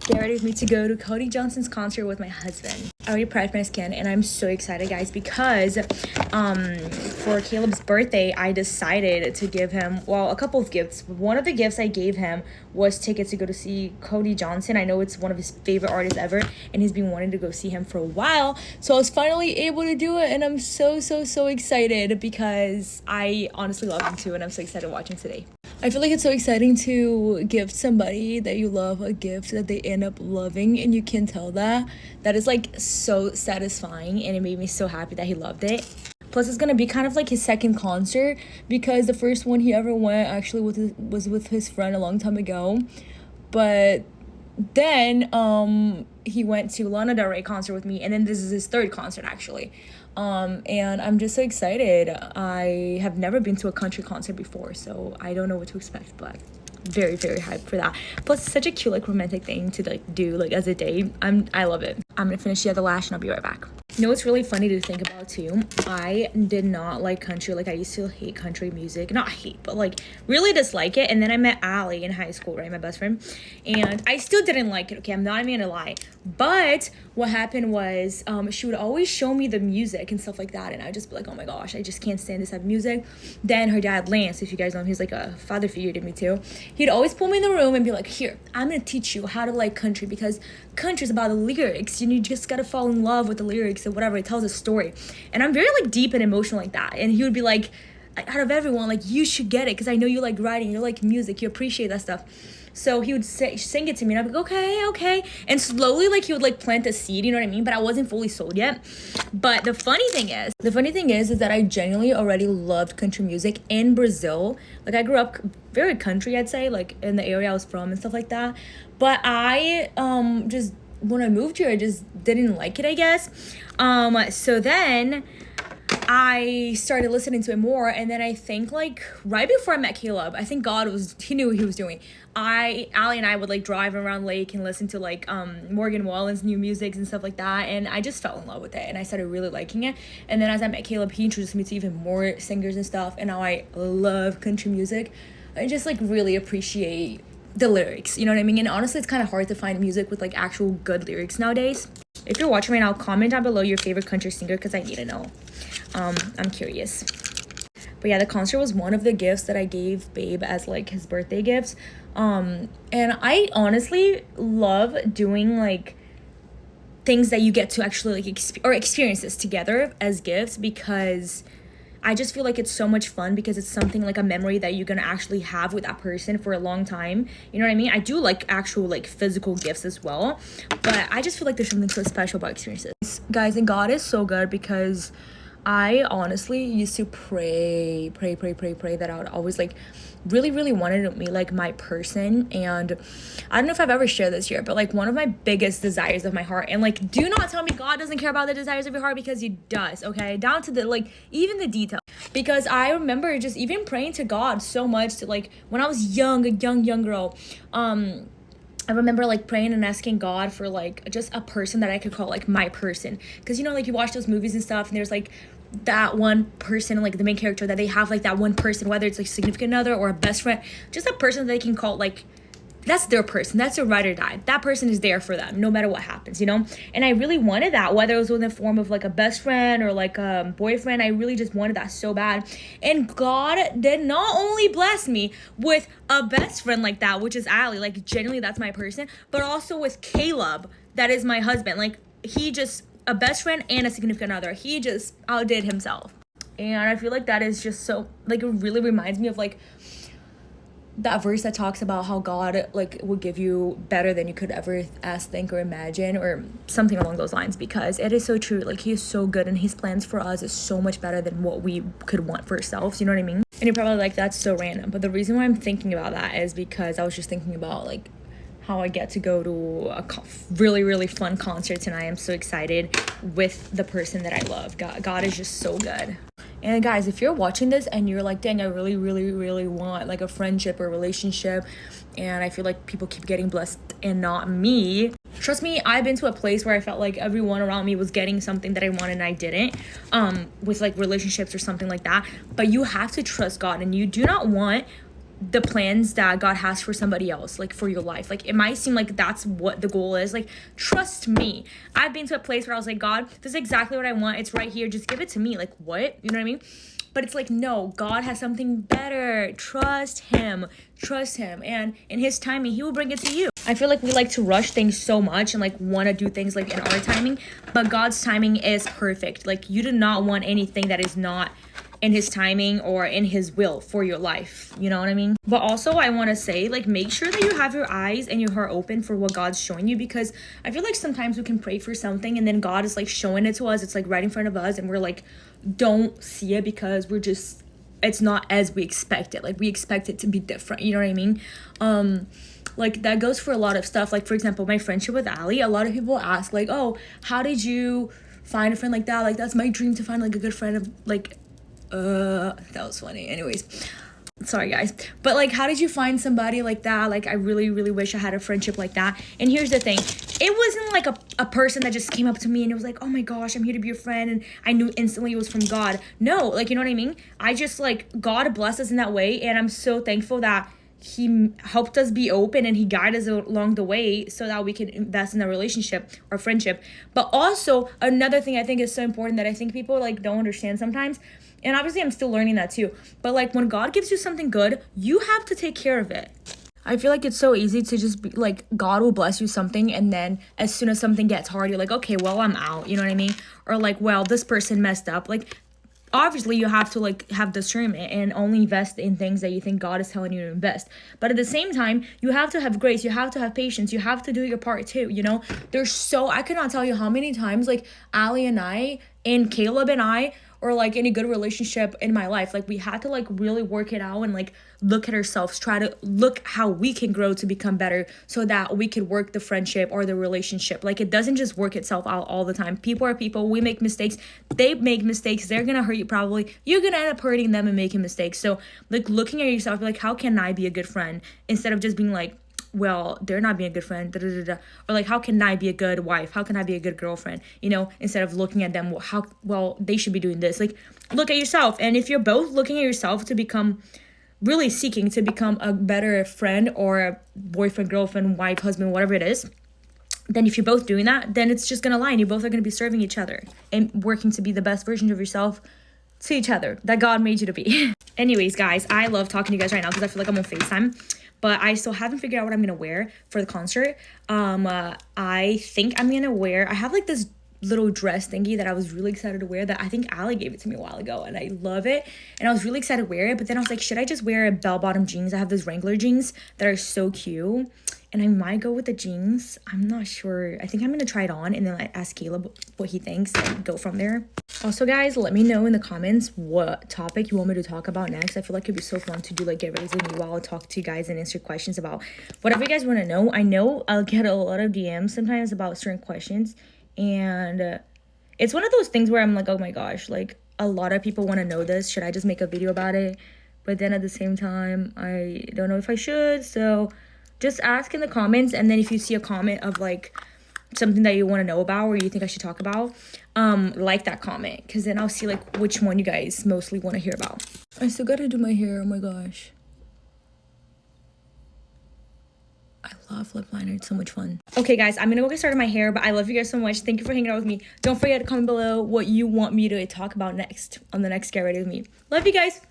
Get ready with me to go to Cody Johnson's concert with my husband. I already prepped my skin and I'm so excited, guys, because for Caleb's birthday, I decided to give him, well, a couple of gifts. One of the gifts I gave him was tickets to go to see Cody Johnson. I know it's one of his favorite artists ever, and he's been wanting to go see him for a while. So I was finally able to do it, and I'm so excited because I honestly love him too, and I'm so excited watching today. I feel like it's so exciting to give somebody that you love a gift that they end up loving, and you can tell that. That is like so satisfying, and it made me so happy that he loved it. Plus, it's gonna be kind of like his second concert because the first one he ever went actually was with his friend a long time ago. But then he went to Lana Del Rey concert with me, and then this is his third concert actually. And I'm just so excited. I have never been to a country concert before, so I don't know what to expect, but very hyped for that. Plus, it's such a cute like romantic thing to like do like as a date. I love it. I'm gonna finish the other lash and I'll be right back. You know what's really funny to think about too? I did not like country. Like, I used to hate country music. Not hate, but like really dislike it. And then I met Allie in high school, right? My best friend. And I still didn't like it. Okay, I'm not even gonna lie. But what happened was she would always show me the music and stuff like that. And I'd just be like, oh my gosh, I just can't stand this type of music. Then her dad, Lance, if you guys know him, he's like a father figure to me too. He'd always pull me in the room and be like, here, I'm gonna teach you how to like country, because country is about the lyrics. You just gotta fall in love with the lyrics and whatever. It tells a story. And I'm very like deep and emotional like that. And he would be like, out of everyone, like, you should get it because I know you like writing, you like music, you appreciate that stuff. So he would sing it to me, and I'd be like, okay. And slowly, like, he would like plant a seed, you know what I mean? But I wasn't fully sold yet. But the funny thing is that I genuinely already loved country music in Brazil. Like, I grew up very country, I'd say, like in the area I was from and stuff like that. But I just, when I moved here, I just didn't like it, I guess. So then I started listening to it more, and then I think like right before I met Caleb, I think he knew what he was doing. Allie and I would like drive around Lake and listen to like Morgan Wallen's new music and stuff like that, and I just fell in love with it, and I started really liking it. And then as I met Caleb, he introduced me to even more singers and stuff, and now I love country music. I just like really appreciate the lyrics, you know what I mean? And honestly, it's kind of hard to find music with like actual good lyrics nowadays. If you're watching right now, comment down below your favorite country singer because I need to know. I'm curious. But yeah, the concert was one of the gifts that I gave Babe as like his birthday gifts. And I honestly love doing like things that you get to actually like experiences together as gifts, because I just feel like it's so much fun because it's something like a memory that you're gonna actually have with that person for a long time. You know what I mean? I do like actual like physical gifts as well, but I just feel like there's something so special about experiences. Guys, and God is so good because I honestly used to pray that I would always like really wanted to meet like my person. And I don't know if I've ever shared this here, but like one of my biggest desires of my heart, and like do not tell me God doesn't care about the desires of your heart, because he does, okay, down to the like even the detail. Because I remember just even praying to God so much to like when I was young, a young girl. I remember like praying and asking God for like just a person that I could call like my person, because you know, like you watch those movies and stuff, and there's like that one person, like the main character, that they have like that one person, whether it's like significant other or a best friend, just a person that they can call like that's their person, that's their ride or die. That person is there for them no matter what happens, you know? And I really wanted that, whether it was in the form of like a best friend or like a boyfriend. I really just wanted that so bad. And God did not only bless me with a best friend like that, which is Allie, like genuinely that's my person, but also with Caleb, that is my husband. Like he just a best friend and a significant other. He just outdid himself. And I feel like that is just so like it really reminds me of like that verse that talks about how God like will give you better than you could ever ask, think, or imagine, or something along those lines, because it is so true. Like he is so good, and his plans for us is so much better than what we could want for ourselves, you know what I mean? And you're probably like, that's so random, but the reason why I'm thinking about that is because I was just thinking about like how I get to go to a really fun concert tonight. I'm so excited with the person that I love. God is just so good. And guys, if you're watching this and you're like, dang, I really want like a friendship or relationship, and I feel like people keep getting blessed and not me, trust me, I've been to a place where I felt like everyone around me was getting something that I wanted and I didn't, with like relationships or something like that. But you have to trust God, and you do not want the plans that God has for somebody else, like for your life. Like it might seem like that's what the goal is. Like, trust me. I've been to a place where I was like, God, this is exactly what I want. It's right here. Just give it to me. Like, what? You know what I mean? But it's like, no, God has something better. Trust him. Trust him. And in his timing, he will bring it to you. I feel like we like to rush things so much and like want to do things like in our timing, but God's timing is perfect. Like, you do not want anything that is not in his timing or in his will for your life. You know what I mean? But also I want to say, like, make sure that you have your eyes and your heart open for what God's showing you, because I feel like sometimes we can pray for something and then God is like showing it to us. It's like right in front of us and we're like, don't see it because it's not as we expect it. Like, we expect it to be different. You know what I mean? Like, that goes for a lot of stuff. Like, for example, my friendship with Ali, a lot of people ask like, oh, how did you find a friend like that? Like, that's my dream, to find like a good friend of like, that was funny. Anyways, sorry guys, but like, how did you find somebody like that? Like, I really wish I had a friendship like that. And here's the thing, it wasn't like a person that just came up to me and it was like, oh my gosh, I'm here to be your friend, and I knew instantly it was from God. No, like, you know what I mean? I just, like, God blessed us in that way, and I'm so thankful that he helped us be open and he guided us along the way so that we can invest in a relationship or friendship. But also, another thing I think is so important that I think people like don't understand sometimes, and obviously I'm still learning that too, but like, when God gives you something good, you have to take care of it. I feel like it's so easy to just be like, God will bless you something, and then as soon as something gets hard, you're like, okay, well, I'm out. You know what I mean? Or like, well, this person messed up. Like, obviously you have to like have discernment and only invest in things that you think God is telling you to invest. But at the same time, you have to have grace, you have to have patience, you have to do your part too, you know? I cannot tell you how many times like Ali and I and Caleb and I, or like any good relationship in my life, like we had to like really work it out and like look at ourselves, try to look how we can grow to become better so that we could work the friendship or the relationship. Like, it doesn't just work itself out all the time. People are people. We make mistakes. They make mistakes. They're gonna hurt you probably. You're gonna end up hurting them and making mistakes. So like, looking at yourself, like, how can I be a good friend, instead of just being like, well, they're not being a good friend, or like, how can I be a good wife? How can I be a good girlfriend? You know, instead of looking at them, well, they should be doing this. Like, look at yourself. And if you're both looking at yourself to become, really seeking to become a better friend or a boyfriend, girlfriend, wife, husband, whatever it is, then if you're both doing that, then it's just gonna align. You both are gonna be serving each other and working to be the best version of yourself to each other that God made you to be. Anyways, guys, I love talking to you guys right now because I feel like I'm on FaceTime. But I still haven't figured out what I'm going to wear for the concert. I think I'm going to wear, I have like this little dress thingy that I was really excited to wear that I think Ali gave it to me a while ago, and I love it. And I was really excited to wear it, but then I was like, should I just wear bell-bottom jeans? I have those Wrangler jeans that are so cute. And I might go with the jeans. I'm not sure. I think I'm going to try it on and then like ask Caleb what he thinks and go from there. Also, guys, let me know in the comments what topic you want me to talk about next. I feel like it'd be so fun to do like get ready with me while I talk to you guys and answer questions about whatever you guys want to know. I know I'll get a lot of DMs sometimes about certain questions. And it's one of those things where I'm like, oh my gosh, like a lot of people want to know this. Should I just make a video about it? But then at the same time, I don't know if I should. So just ask in the comments, and then if you see a comment of like something that you want to know about or you think I should talk about, like that comment, because then I'll see like which one you guys mostly want to hear about. I still gotta do my hair. Oh my gosh, I love lip liner. It's so much fun. Okay, guys, I'm gonna go get started my hair, but I love you guys so much. Thank you for hanging out with me. Don't forget to comment below what you want me to talk about next on the next Get Ready With Me. Love you guys.